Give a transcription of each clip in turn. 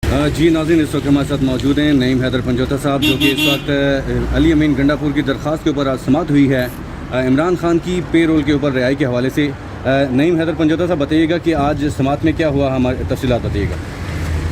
جی ناظرین، اس وقت ہمارے ساتھ موجود ہیں نعیم حیدر پنجوتا صاحب، جو کہ اس وقت علی امین گنڈا پور کی درخواست کے اوپر آج سماعت ہوئی ہے عمران خان کی پے رول کے اوپر رہائی کے حوالے سے۔ نعیم حیدر پنجوتا صاحب، بتائیے گا کہ آج سماعت میں کیا ہوا، ہماری تفصیلات بتائیے گا۔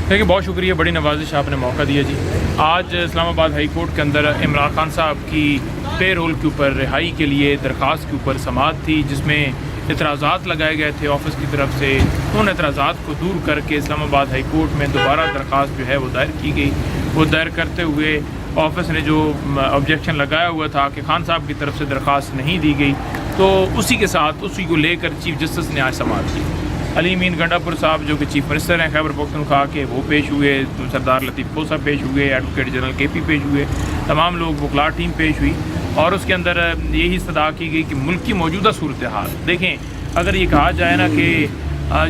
دیکھیے، بہت شکریہ، بڑی نوازش آپ نے موقع دیا جی۔ آج اسلام آباد ہائی کورٹ کے اندر عمران خان صاحب کی پے رول کے اوپر رہائی کے لیے درخواست کے اوپر سماعت تھی، جس میں اعتراضات لگائے گئے تھے آفس کی طرف سے۔ ان اعتراضات کو دور کر کے اسلام آباد ہائی کورٹ میں دوبارہ درخواست جو ہے وہ دائر کی گئی۔ وہ دائر کرتے ہوئے آفس نے جو آبجیکشن لگایا ہوا تھا کہ خان صاحب کی طرف سے درخواست نہیں دی گئی، تو اسی کے ساتھ اسی کو لے کر چیف جسٹس نے آج سماعت کی۔ علی امین گنڈا پور صاحب جو کہ چیف منسٹر ہیں خیبر پختونخوا کے، وہ پیش ہوئے، سردار لطیف کھوسہ پیش ہوئے، ایڈوکیٹ جنرل کے پی پیش ہوئے، تمام لوگ وکلاء ٹیم پیش ہوئی، اور اس کے اندر یہی استدعا کی گئی کہ ملک کی موجودہ صورتحال دیکھیں۔ اگر یہ کہا جائے نا کہ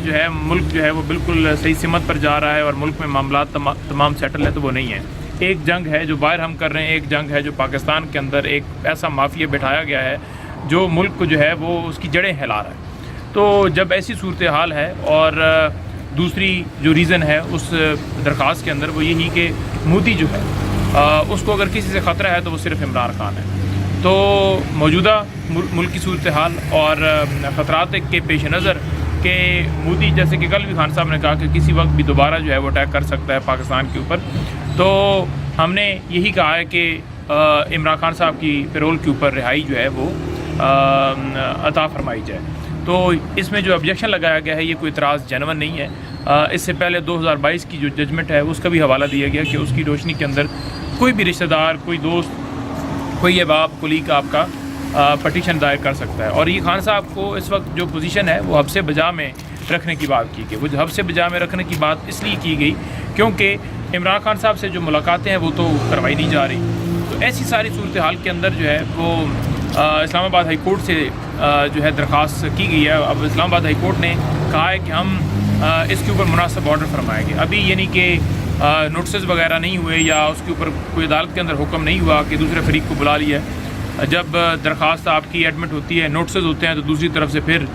جو ہے ملک جو ہے وہ بالکل صحیح سمت پر جا رہا ہے اور ملک میں معاملات تمام سیٹل ہے، تو وہ نہیں ہے۔ ایک جنگ ہے جو باہر ہم کر رہے ہیں، ایک جنگ ہے جو پاکستان کے اندر ایک ایسا مافیا بٹھایا گیا ہے جو ملک کو جو ہے وہ اس کی جڑیں ہلا رہا ہے۔ تو جب ایسی صورتحال ہے، اور دوسری جو ریزن ہے اس درخواست کے اندر وہ یہی کہ مودی جو ہے اس کو اگر کسی سے خطرہ ہے تو وہ صرف عمران خان ہے۔ تو موجودہ ملک کی صورتحال اور خطرات کے پیش نظر کہ مودی، جیسے کہ کل بھی خان صاحب نے کہا کہ کسی وقت بھی دوبارہ جو ہے وہ اٹیک کر سکتا ہے پاکستان کے اوپر، تو ہم نے یہی کہا ہے کہ عمران خان صاحب کی پیرول کے اوپر رہائی جو ہے وہ عطا فرمائی جائے۔ تو اس میں جو آبجیکشن لگایا گیا ہے یہ کوئی اعتراض جینون نہیں ہے۔ اس سے پہلے 2022 کی جو ججمنٹ ہے اس کا بھی حوالہ دیا گیا کہ اس کی روشنی کے اندر کوئی بھی رشتہ دار، کوئی دوست، کوئی احباب، کولیگ آپ کا پٹیشن دائر کر سکتا ہے۔ اور یہ خان صاحب کو اس وقت جو پوزیشن ہے وہ حبس بجا میں رکھنے کی بات کی گئی۔ وہ حبس بجا میں رکھنے کی بات اس لیے کی گئی کیونکہ عمران خان صاحب سے جو ملاقاتیں ہیں وہ تو کروائی نہیں جا رہی۔ تو ایسی ساری صورتحال کے اندر جو ہے وہ اسلام آباد ہائی کورٹ سے جو ہے درخواست کی گئی ہے۔ اب اسلام آباد ہائی کورٹ نے کہا ہے کہ ہم اس کے اوپر مناسب آرڈر فرمائیں گے۔ ابھی یعنی کہ نوٹسز وغیرہ نہیں ہوئے یا اس کے اوپر کوئی عدالت کے اندر حکم نہیں ہوا کہ دوسرے فریق کو بلا لیا ہے۔ جب درخواست آپ کی ایڈمٹ ہوتی ہے، نوٹسز ہوتے ہیں، تو دوسری طرف سے پھر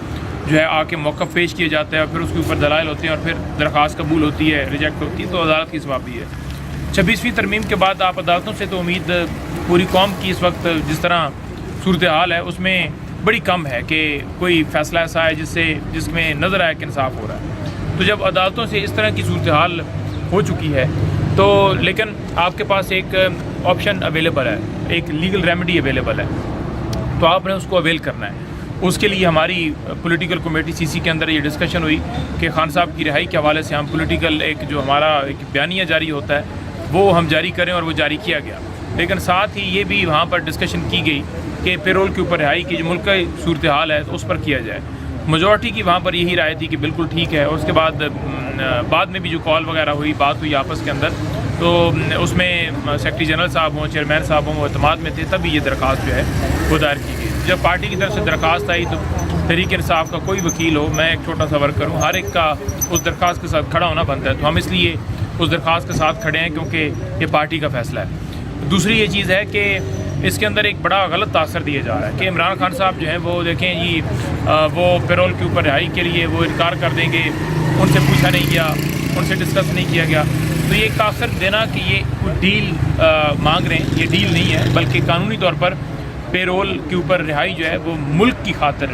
جو ہے آ کے موقف پیش کیا جاتا ہے، اور پھر اس کے اوپر دلائل ہوتے ہیں، اور پھر درخواست قبول ہوتی ہے، ریجیکٹ ہوتی ہے، تو عدالت کی ثوابی ہے۔ 26ویں ترمیم کے بعد آپ عدالتوں سے تو امید پوری قوم کی اس وقت جس طرح صورتحال ہے اس میں بڑی کم ہے کہ کوئی فیصلہ ایسا ہے جس میں نظر آئے کہ انصاف ہو رہا ہے۔ تو جب عدالتوں سے اس طرح کی صورتحال ہو چکی ہے تو لیکن آپ کے پاس ایک آپشن اویلیبل ہے، ایک لیگل ریمیڈی اویلیبل ہے، تو آپ نے اس کو اویل کرنا ہے۔ اس کے لیے ہماری پولیٹیکل کمیٹی CC کے اندر یہ ڈسکشن ہوئی کہ خان صاحب کی رہائی کے حوالے سے ہم پولیٹیکل ایک جو ہمارا ایک بیانیہ جاری ہوتا ہے وہ ہم جاری کریں، اور وہ جاری کیا گیا۔ لیکن ساتھ ہی یہ بھی وہاں پر ڈسکشن کی گئی کہ پیرول کے اوپر رہائی کی جو ملک کی صورتحال ہے تو اس پر کیا جائے۔ میجورٹی کی وہاں پر یہی رائے تھی کہ بالکل ٹھیک ہے۔ اور اس کے بعد میں بھی جو کال وغیرہ ہوئی، بات ہوئی آپس کے اندر، تو اس میں سیکرٹری جنرل صاحب ہوں، چیئرمین صاحب ہوں، وہ اعتماد میں تھے، تبھی یہ درخواست جو ہے وہ دائر کی گئی۔ جب پارٹی کی طرف سے درخواست آئی تو تحریک انصاف کا کوئی وکیل ہو، میں ایک چھوٹا سا ورکر ہوں، ہر ایک کا اس درخواست کے ساتھ کھڑا ہونا بنتا ہے۔ تو ہم اس لیے اس درخواست کے ساتھ کھڑے ہیں کیونکہ یہ پارٹی کا فیصلہ ہے۔ دوسری یہ چیز ہے کہ اس کے اندر ایک بڑا غلط تاثر دیا جا رہا ہے کہ عمران خان صاحب جو ہیں وہ دیکھیں جی وہ پیرول کے اوپر رہائی کے لیے وہ انکار کر دیں گے، ان سے پوچھا نہیں گیا، ان سے ڈسکس نہیں کیا گیا۔ تو یہ ایک تاثر دینا کہ یہ کوئی ڈیل مانگ رہے ہیں، یہ ڈیل نہیں ہے، بلکہ قانونی طور پر پیرول کے اوپر رہائی جو ہے وہ ملک کی خاطر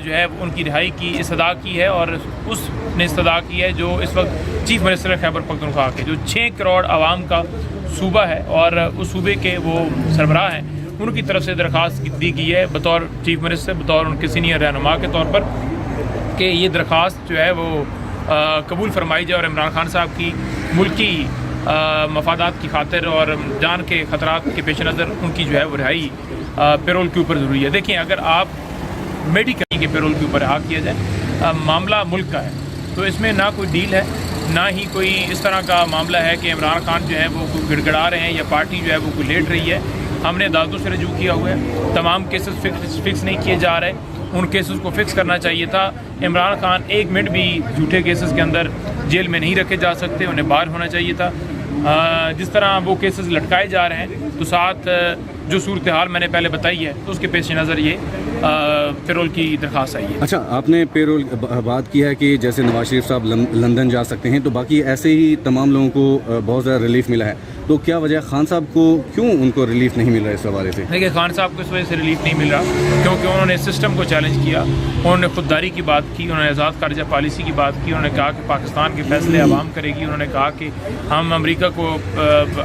جو ہے ان کی رہائی کی استدعا کی ہے، اور اس نے استدعا کی ہے جو اس وقت چیف منسٹر خیبر پختونخوا کے، جو 6 کروڑ عوام کا صوبہ ہے اور اس صوبے کے وہ سربراہ ہیں، ان کی طرف سے درخواست دی گئی ہے بطور چیف منسٹر، بطور ان کے سینئر رہنما کے طور پر، کہ یہ درخواست جو ہے وہ قبول فرمائی جائے، اور عمران خان صاحب کی ملکی مفادات کی خاطر اور جان کے خطرات کے پیش نظر ان کی جو ہے وہ رہائی پیرول کے اوپر ضروری ہے۔ دیکھیں، اگر آپ میڈیکل کے پیرول کے اوپر رہا کیا جائے، معاملہ ملک کا ہے، تو اس میں نہ کوئی ڈیل ہے، نہ ہی کوئی اس طرح کا معاملہ ہے کہ عمران خان جو ہے وہ کوئی گڑ گڑا رہے ہیں یا پارٹی جو ہے وہ کوئی لیٹ رہی ہے۔ ہم نے عدالتوں سے رجوع کیا ہوا ہے، تمام کیسز فکس نہیں کیے جا رہے، ان کیسز کو فکس کرنا چاہیے تھا۔ عمران خان 1 منٹ بھی جھوٹے کیسز کے اندر جیل میں نہیں رکھے جا سکتے، انہیں باہر ہونا چاہیے تھا۔ جس طرح وہ کیسز لٹکائے جا رہے ہیں، تو ساتھ جو صورتحال میں نے پہلے بتائی ہے، تو اس کے پیش نظر یہ پیرول کی درخواست آئی ہے۔ اچھا، آپ نے پیرول بات کی ہے کہ جیسے نواز شریف صاحب لندن جا سکتے ہیں، تو باقی ایسے ہی تمام لوگوں کو بہت زیادہ ریلیف ملا ہے، تو کیا وجہ خان صاحب کو کیوں ان کو ریلیف نہیں مل رہا اس حوالے سے؟ دیکھیے، خان صاحب کو اس وجہ سے ریلیف نہیں مل رہا کیونکہ انہوں نے سسٹم کو چیلنج کیا، انہوں نے خودداری کی بات کی، انہوں نے آزاد خارجہ پالیسی کی بات کی، انہوں نے کہا کہ پاکستان کے فیصلے عوام کرے گی، انہوں نے کہا کہ ہم امریکہ کو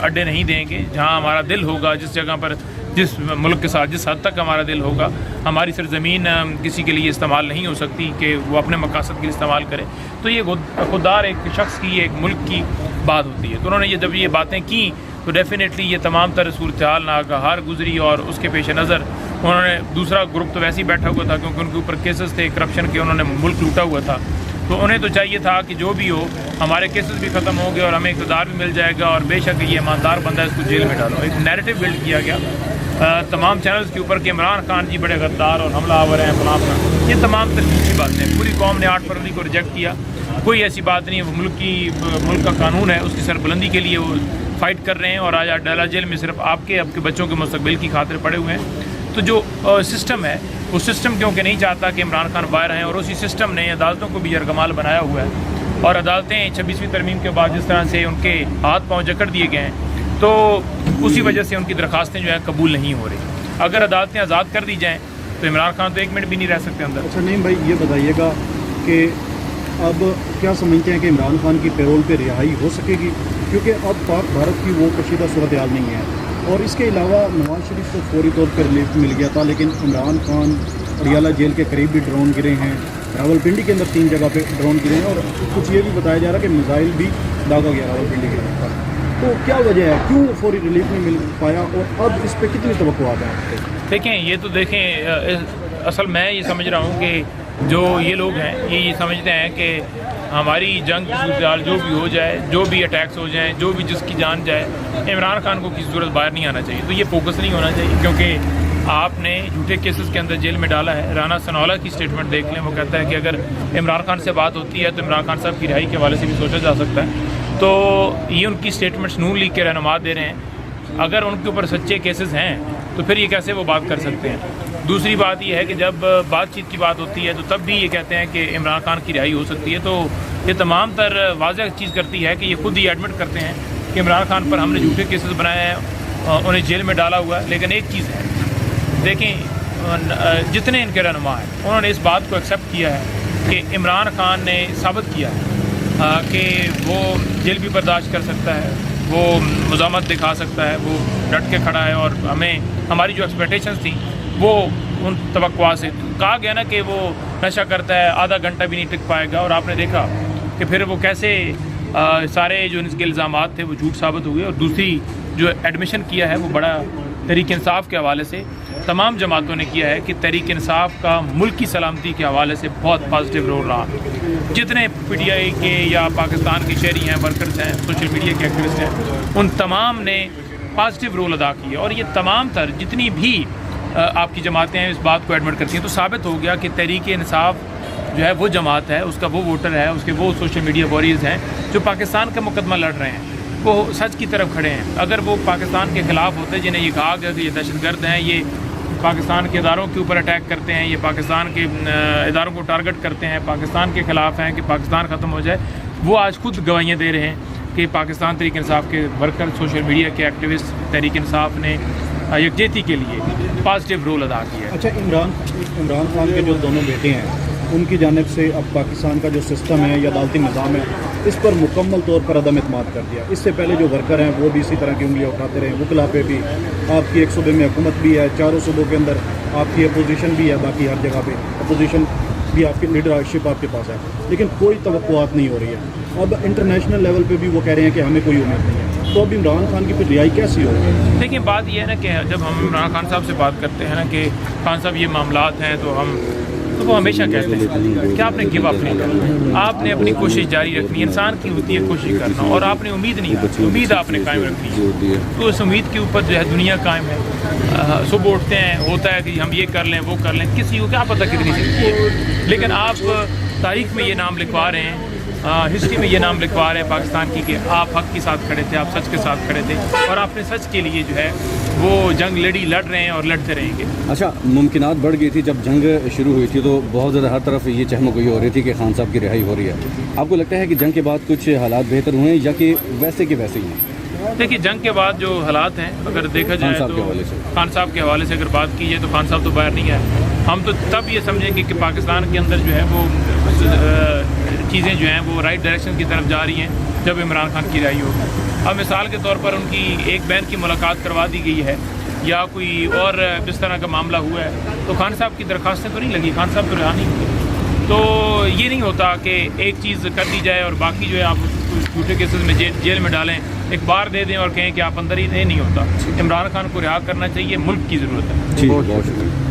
اڈے نہیں دیں گے، جہاں ہمارا دل ہوگا، جس جگہ پر جس ملک کے ساتھ جس حد تک ہمارا دل ہوگا، ہماری سرزمین کسی کے لیے استعمال نہیں ہو سکتی کہ وہ اپنے مقاصد کے لیے استعمال کرے۔ تو یہ خوددار ایک شخص کی، ایک ملک کی بات ہوتی ہے۔ تو انہوں نے جب یہ باتیں کی تو ڈیفینیٹلی یہ تمام تر صورتحال ناگہار گزری، اور اس کے پیش نظر انہوں نے دوسرا گروپ تو ویسے ہی بیٹھا ہوا تھا کیونکہ ان کے اوپر کیسز تھے کرپشن کے، انہوں نے ملک لوٹا ہوا تھا، تو انہیں تو چاہیے تھا کہ جو بھی ہو ہمارے کیسز بھی ختم ہوں گے اور ہمیں اقتدار بھی مل جائے گا، اور بے شک یہ ایماندار بندہ ہے، اس کو جیل میں ڈالو۔ ایک نیریٹو بلڈ کیا گیا تمام چینلز کے اوپر کہ عمران خان جی بڑے غدار اور حملہ آور ہیں فلاں فلاں، یہ تمام تر جھوٹی باتیں۔ پوری قوم نے 8 فروری کو ریجیکٹ کیا، کوئی ایسی بات نہیں ہے، وہ ملک کا قانون ہے، اس کی سربلندی کے لیے وہ فائٹ کر رہے ہیں، اور آج ڈالا جیل میں صرف آپ کے بچوں کے مستقبل کی خاطر پڑے ہوئے ہیں۔ تو جو سسٹم ہے، وہ سسٹم کیونکہ نہیں چاہتا کہ عمران خان باہر ہیں، اور اسی سسٹم نے عدالتوں کو بھی یرغمال بنایا ہوا ہے، اور عدالتیں 26ویں ترمیم کے بعد جس طرح سے ان کے ہاتھ پاؤں جکڑ دیے گئے ہیں، تو اسی وجہ سے ان کی درخواستیں جو ہیں قبول نہیں ہو رہی۔ اگر عدالتیں آزاد کر دی جائیں تو عمران خان تو 1 منٹ بھی نہیں رہ سکتے اندر۔ اچھا نہیں بھائی، یہ بتائیے گا کہ اب کیا سمجھتے ہیں کہ عمران خان کی پیرول پہ رہائی ہو سکے گی؟ کیونکہ اب پاک بھارت کی وہ کشیدہ صورتحال نہیں ہے، اور اس کے علاوہ نواز شریف کو فوری طور پر ریلیف مل گیا تھا، لیکن عمران خان اڈیالہ جیل کے قریب بھی ڈرون گرے ہیں، راولپنڈی کے اندر 3 جگہ پہ ڈرون گرے ہیں، اور کچھ یہ بھی بتایا جا رہا ہے کہ میزائل بھی داغا گیا راولپنڈی کے اندر۔ تو کیا وجہ ہے، کیوں فوری ریلیف نہیں مل پایا، اور اب اس پہ کتنی توقعات ہیں؟ دیکھیں، یہ تو دیکھیں، اصل میں یہ سمجھ رہا ہوں کہ جو یہ لوگ ہیں یہ سمجھتے ہیں کہ ہماری جنگ کی صورتحال جو بھی ہو جائے، جو بھی اٹیکس ہو جائیں، جو بھی جس کی جان جائے، عمران خان کو کسی صورت باہر نہیں آنا چاہیے۔ تو یہ فوکس نہیں ہونا چاہیے، کیونکہ آپ نے جھوٹے کیسز کے اندر جیل میں ڈالا ہے۔ رانا ثناءاللہ کی اسٹیٹمنٹ دیکھ لیں، وہ کہتا ہے کہ اگر عمران خان سے بات ہوتی ہے تو عمران خان صاحب کی رہائی کے حوالے سے بھی سوچا جا سکتا ہے۔ تو یہ ان کی اسٹیٹمنٹس نون لیگ کے رہنما دے رہے ہیں۔ اگر ان کے اوپر سچے کیسز ہیں تو پھر یہ کیسے وہ بات کر سکتے ہیں؟ دوسری بات یہ ہے کہ جب بات چیت کی بات ہوتی ہے تو تب بھی یہ کہتے ہیں کہ عمران خان کی رہائی ہو سکتی ہے۔ تو یہ تمام تر واضح چیز کرتی ہے کہ یہ خود ہی ایڈمٹ کرتے ہیں کہ عمران خان پر ہم نے جھوٹے کیسز بنائے ہیں، انہیں جیل میں ڈالا ہوا ہے۔ لیکن ایک چیز ہے، دیکھیں، جتنے ان کے رہنما ہیں انہوں نے اس بات کو ایکسیپٹ کیا ہے کہ عمران خان نے ثابت کیا ہے کہ وہ جیل بھی برداشت کر سکتا ہے، وہ مزاحمت دکھا سکتا ہے، وہ ڈٹ کے کھڑا ہے، اور ہماری جو ایکسپیکٹیشنز تھیں وہ ان توقعات سے کہا گیا نا کہ وہ نشہ کرتا ہے، آدھا گھنٹہ بھی نہیں ٹک پائے گا، اور آپ نے دیکھا کہ پھر وہ کیسے سارے جو ان کے الزامات تھے وہ جھوٹ ثابت ہوئے۔ اور دوسری جو ایڈمیشن کیا ہے وہ بڑا تحریک انصاف کے حوالے سے تمام جماعتوں نے کیا ہے کہ تحریک انصاف کا ملک کی سلامتی کے حوالے سے بہت پازیٹیو رول رہا۔ جتنے پی ٹی آئی کے یا پاکستان کے شہری ہیں، ورکرز ہیں، سوشل میڈیا کے ایکٹیوسٹ ہیں، ان تمام نے پازیٹیو رول ادا کیا، اور یہ تمام تر جتنی بھی آپ کی جماعتیں ہیں اس بات کو ایڈمٹ کرتی ہیں۔ تو ثابت ہو گیا کہ تحریک انصاف جو ہے وہ جماعت ہے، اس کا وہ ووٹر ہے، اس کے وہ سوشل میڈیا واریئرز ہیں جو پاکستان کا مقدمہ لڑ رہے ہیں، وہ سچ کی طرف کھڑے ہیں۔ اگر وہ پاکستان کے خلاف ہوتے، جنہیں یہ کہا گیا کہ یہ دہشت گرد ہیں، یہ پاکستان کے اداروں کے اوپر اٹیک کرتے ہیں، یہ پاکستان کے اداروں کو ٹارگٹ کرتے ہیں، پاکستان کے خلاف ہیں کہ پاکستان ختم ہو جائے، وہ آج خود گواہیاں دے رہے ہیں کہ پاکستان تحریک انصاف کے ورکر، سوشل میڈیا کے ایکٹیوسٹ، تحریک انصاف نے یکجہتی کے لیے پازیٹیو رول ادا کیا ہے۔ اچھا، عمران خان کے جو دونوں بیٹے ہیں ان کی جانب سے اب پاکستان کا جو سسٹم ہے یا عدالتی نظام ہے اس پر مکمل طور پر عدم اعتماد کر دیا۔ اس سے پہلے جو ورکر ہیں وہ بھی اسی طرح کی انگلیاں اٹھاتے رہے، وکلا پہ بھی آپ کی ایک صوبے میں حکومت بھی ہے، چاروں صوبوں کے اندر آپ کی اپوزیشن بھی ہے، باقی ہر جگہ پہ اپوزیشن بھی آپ کی لیڈرشپ آپ کے پاس ہے، لیکن کوئی توقعات نہیں ہو رہی ہے۔ اب انٹرنیشنل لیول پہ بھی وہ کہہ رہے ہیں کہ ہمیں کوئی امید نہیں ہے، تو اب عمران خان کی پھر رہائی کیسی ہوگی؟ دیکھیں، بات یہ ہے نا کہ جب ہم عمران خان صاحب سے بات کرتے ہیں نا کہ خان صاحب یہ معاملات ہیں، تو وہ ہمیشہ کہتے ہیں کہ آپ نے گیو اپ نہیں کرنا، آپ نے اپنی کوشش جاری رکھنی، انسان کی ہوتی ہے کوشش کرنا، اور آپ نے امید نہیں رکھنی، امید آپ نے قائم رکھنی ہے۔ تو اس امید کے اوپر جو ہے دنیا قائم ہے۔ صبح اٹھتے ہیں، ہوتا ہے کہ ہم یہ کر لیں وہ کر لیں، کسی کو کیا پتہ کتنی زندگی ہے، لیکن آپ تاریخ میں یہ نام لکھوا رہے ہیں ہسٹری میں یہ نام لکھوا رہے ہیں پاکستان کی کہ آپ حق کے ساتھ کھڑے تھے, آپ سچ کے ساتھ کھڑے تھے, اور آپ نے سچ کے لیے جو ہے وہ جنگ لڑ رہے ہیں اور لڑتے رہیں گے. اچھا, ممکنات بڑھ گئی تھی جب جنگ شروع ہوئی تھی تو بہت زیادہ ہر طرف یہ چہمگوئی ہو رہی تھی کہ خان صاحب کی رہائی ہو رہی ہے. آپ کو لگتا ہے کہ جنگ کے بعد کچھ حالات بہتر ہوئے ہیں یا کہ ویسے ہی ہیں؟ دیکھیے, جنگ کے بعد جو حالات ہیں اگر دیکھا جائے تو خان صاحب کے حوالے سے اگر بات کی جائے تو خان صاحب تو باہر نہیں آئے. ہم تو تب یہ سمجھیں گے کہ پاکستان کے اندر جو ہے وہ چیزیں جو ہیں وہ رائٹ ڈائریکشن کی طرف جا رہی ہیں جب عمران خان کی رہائی ہوگی. اب مثال کے طور پر ان کی ایک بہن کی ملاقات کروا دی گئی ہے یا کوئی اور اس طرح کا معاملہ ہوا ہے تو خان صاحب کی درخواستیں تو نہیں لگی, خان صاحب تو رہا نہیں ہوئے. تو یہ نہیں ہوتا کہ ایک چیز کر دی جائے اور باقی جو ہے آپ جھوٹے کیسز میں جیل میں ڈالیں, ایک بار دے دیں اور کہیں کہ آپ اندر ہی نہیں ہوتا. عمران خان کو رہا کرنا چاہیے, ملک کی ضرورت ہے. بہت شکریہ.